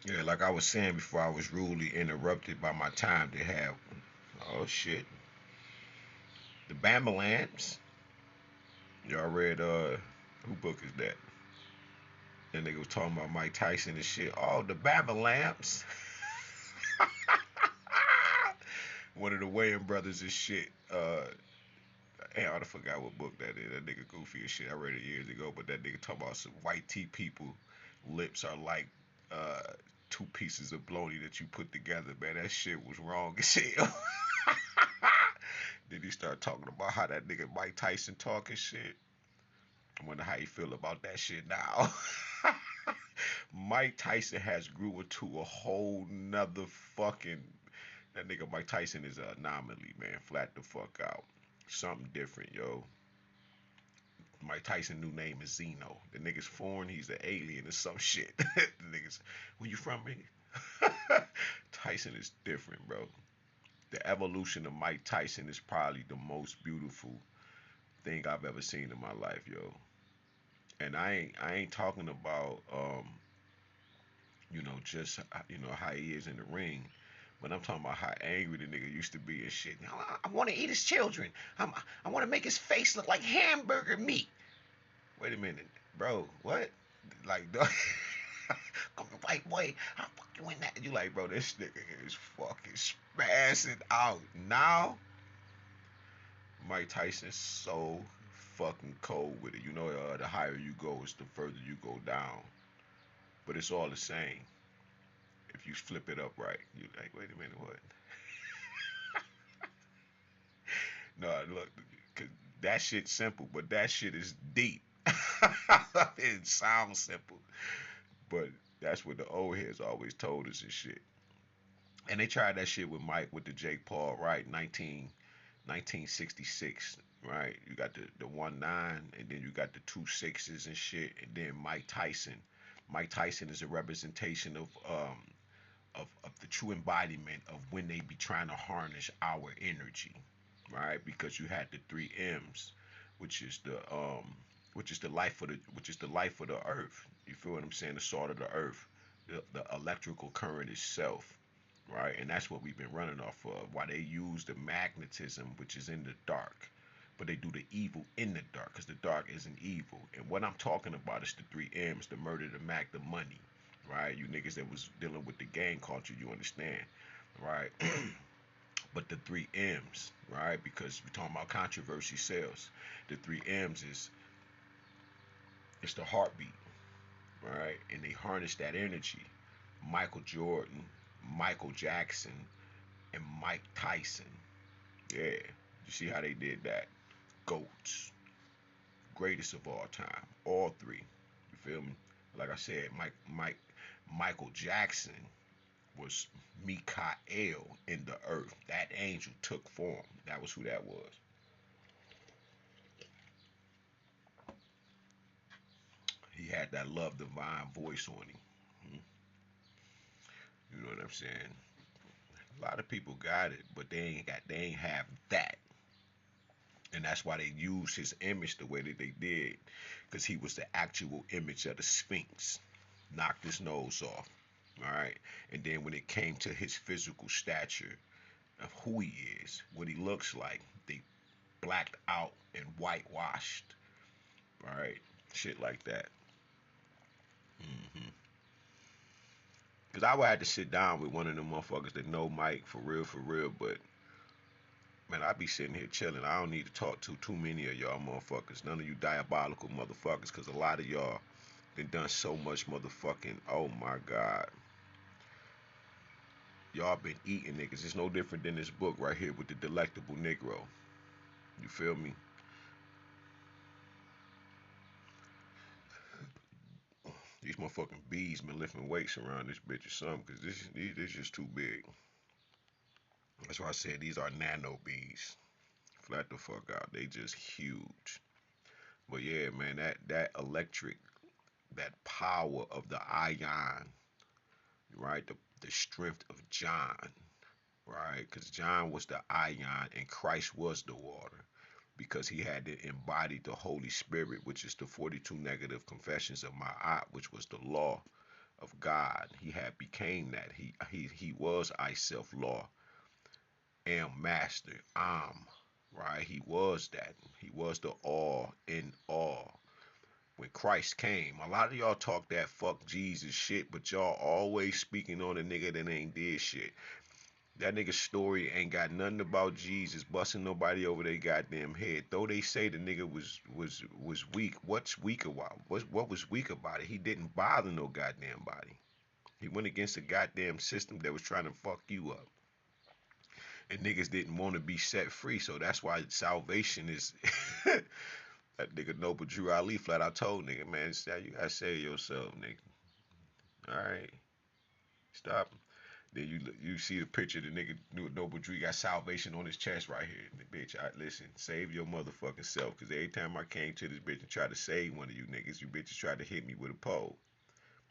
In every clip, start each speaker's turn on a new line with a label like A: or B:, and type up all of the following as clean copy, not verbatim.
A: Yeah, like I was saying before, I was rudely interrupted by my time to have. Oh shit, the Bama Lamps. Y'all read who book is that? That nigga was talking about Mike Tyson and shit. Oh, the Bama Lamps. One of the Wayans brothers and shit. I forgot what book that is. That nigga goofy as shit. I read it years ago, but that nigga talking about some white tea people lips are like uh two pieces of bologna that you put together, man. That shit was wrong as hell. Then he started talking about how that nigga Mike Tyson talking shit. I wonder how you feel about that shit now. Mike Tyson has grew into a whole nother fucking. That nigga Mike Tyson is an anomaly, man. Flat the fuck out. Something different, yo. Mike Tyson new name is Zeno. The nigga's foreign, he's an alien or some shit. The nigga's, where you from, nigga? Tyson is different, bro. The evolution of Mike Tyson is probably the most beautiful thing I've ever seen in my life, yo. And I ain't talking about just how he is in the ring. But I'm talking about how angry the nigga used to be and shit. I want to eat his children. I want to make his face look like hamburger meat. Wait a minute, bro. What? Like, come on, white boy. I'll fuck you in that. You like, bro, this nigga is fucking spazzing out. Now, Mike Tyson's so fucking cold with it. The higher you go, it's the further you go down. But it's all the same. If you flip it up right, you like, wait a minute, what? No, look, 'cause that shit's simple, but that shit is deep. It sounds simple, but that's what the old heads always told us and shit. And they tried that shit with Mike with the Jake Paul, right? 1966, right? You got the 1-9, and then you got the 2 6s and shit, and then Mike Tyson. Mike Tyson is a representation of the true embodiment of when they be trying to harness our energy, right? Because you had the 3 M's, which is the life of the earth. You feel what I'm saying? The salt of the earth, the electrical current itself, right? And that's what we've been running off of. Why they use the magnetism, which is in the dark, but they do the evil in the dark, because the dark isn't evil. And what I'm talking about is the 3 M's: the murder, the Mac, the money, right? You niggas that was dealing with the gang culture, you understand, right? But the 3 M's, right? Because we're talking about controversy sells. The 3 M's is it's the heartbeat, right? And they harness that energy. Michael Jordan, Michael Jackson, and Mike Tyson. Yeah, you see how they did that? Goats, greatest of all time, all three. You feel me? Like I said, Michael Jackson was Mikael in the earth. That angel took form. That was who that was. He had that love divine voice on him. You know what I'm saying? A lot of people got it, but they ain't have that. And that's why they used his image the way that they did, because he was the actual image of the Sphinx. Knocked his nose off. All right. And then when it came to his physical stature of who he is, what he looks like, they blacked out and whitewashed. All right. Shit like that. Because I would have to sit down with one of them motherfuckers that know Mike for real. But man, I be sitting here chilling. I don't need to talk to too many of y'all motherfuckers. None of you diabolical motherfuckers. Because a lot of y'all done so much motherfucking. Oh my God. Y'all been eating niggas. It's no different than this book right here with the delectable Negro. You feel me? These motherfucking bees been lifting weights around this bitch or something, because this just too big. That's why I said these are nano bees. Flat the fuck out. They just huge. But yeah, man, that electric, that power of the ion, right? The strength of John, right? Because John was the ion and Christ was the water. Because he had to embody the Holy Spirit, which is the 42 negative confessions of my which was the law, of God. He had became that. He was I self law, am master, right? He was that. He was the all in all. When Christ came, a lot of y'all talk that fuck Jesus shit, but y'all always speaking on a nigga that ain't did shit. That nigga's story ain't got nothing about Jesus busting nobody over their goddamn head. Though they say the nigga was weak. What's weak about? What was weak about it? He didn't bother no goddamn body. He went against the goddamn system that was trying to fuck you up. And niggas didn't want to be set free, so that's why salvation is. That nigga Noble Drew Ali flat out told nigga, man, you gotta save yourself, nigga. All right, stop. Then you see the picture, the nigga Noble Drew got salvation on his chest right here. The bitch, listen, save your motherfucking self, cause every time I came to this bitch and tried to save one of you niggas, you bitches tried to hit me with a pole.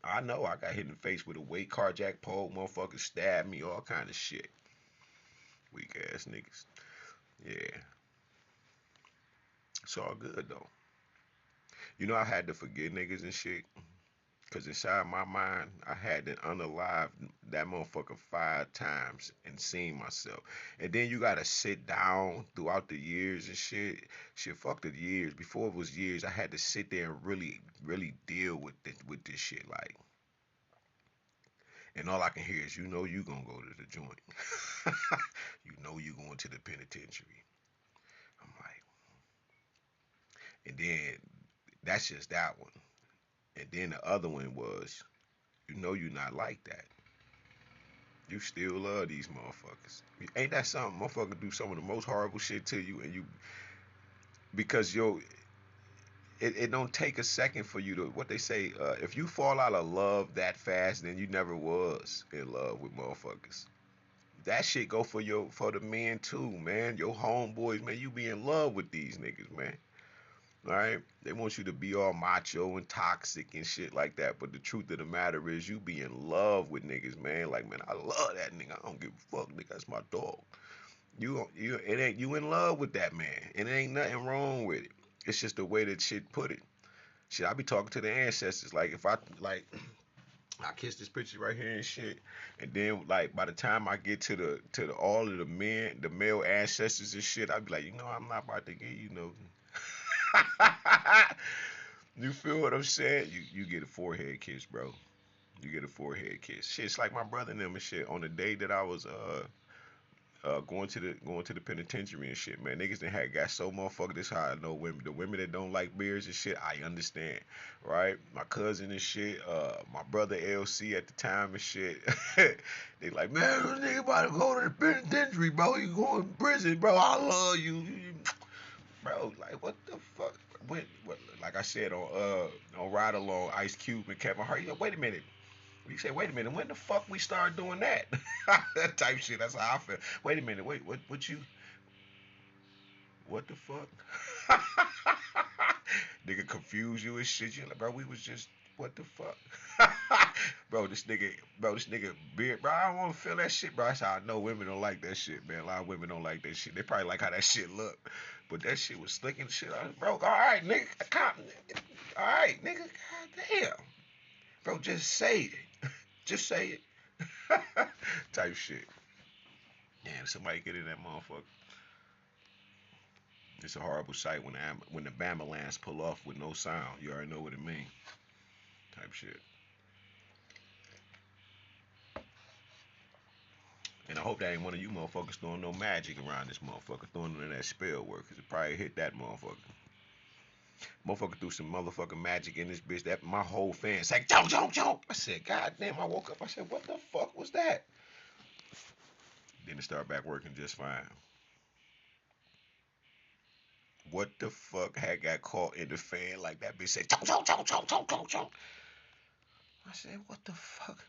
A: I know I got hit in the face with a weight carjack pole, motherfuckers stabbed me, all kind of shit. Weak ass niggas. Yeah, it's all good though. You know I had to forget niggas and shit. Cause inside my mind, I had to unalive that motherfucker 5 times and seen myself. And then you gotta sit down throughout the years and shit. Shit, fuck the years. Before it was years, I had to sit there and really, really deal with this shit. Like, and all I can hear is, you know, you gonna go to the joint. You know, you going to the penitentiary. I'm like, and then that's just that one. And then the other one was, you know, you're not like that. You still love these motherfuckers. Ain't that something? Motherfucker do some of the most horrible shit to you, and you because it don't take a second for you to what they say. If you fall out of love that fast, then you never was in love with motherfuckers. That shit go for the men too, man. Your homeboys, man. You be in love with these niggas, man. All right, they want you to be all macho and toxic and shit like that. But the truth of the matter is, you be in love with niggas, man. Like, man, I love that nigga. I don't give a fuck, nigga. That's my dog. It ain't you in love with that man, and there ain't nothing wrong with it. It's just the way that shit put it. Shit, I be talking to the ancestors. Like, if I like, I kiss this picture right here and shit, and then like by the time I get to the all of the men, the male ancestors and shit, I be like, you know, I'm not about to get you know. You feel what I'm saying? You get a forehead kiss, bro. You get a forehead kiss. Shit, it's like my brother and them and shit. On the day that I was going to the penitentiary and shit, man. Niggas that had got so motherfucker. This how I know women. The women that don't like beers and shit, I understand, right? My cousin and shit, my brother LC at the time and shit. They like, man, this nigga about to go to the penitentiary, bro. You going to prison, bro? I love you. Bro, like what the fuck? What, like I said on Ride Along, Ice Cube and Kevin Hart. Wait a minute. You say, wait a minute, when the fuck we start doing that? That type shit. That's how I feel. Wait a minute, wait, what you? What the fuck? Nigga confuse you and shit. You like, bro, we was just what the fuck? Bro, this nigga beard, bro. I don't want to feel that shit, bro. That's how I know women don't like that shit, man. A lot of women don't like that shit. They probably like how that shit look, but that shit was slicking shit out, bro. All right, nigga, all right, nigga, goddamn, bro, just say it, just say it, type shit. Damn, somebody get in that motherfucker. It's a horrible sight when the Bama pull off with no sound. You already know what it mean. Type shit. And I hope that ain't one of you motherfuckers throwing no magic around this motherfucker, throwing none of that spell work, cause it probably hit that motherfucker. Motherfucker threw some motherfucking magic in this bitch. That my whole fan said, jump, jump, jump. I said, God damn, I woke up. I said, what the fuck was that? Then it started back working just fine. What the fuck had got caught in the fan like that bitch said, jump, jump, jump, jump, jump, jump, jump. I said, what the fuck?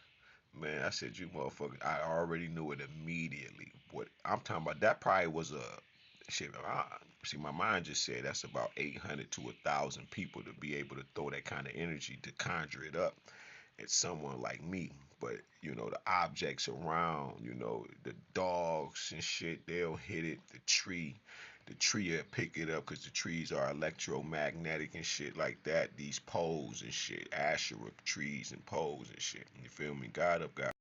A: Man, I said, you motherfucker. I already knew it immediately. What I'm talking about, that probably was a shit. See, my mind just said that's about 800 to 1,000 people to be able to throw that kind of energy to conjure it up. It's someone like me. But, you know, the objects around, you know, the dogs and shit, they'll hit it, the tree. the tree will pick it up because the trees are electromagnetic and shit like that. These poles and shit, Asherah trees and poles and shit. You feel me? God up, God.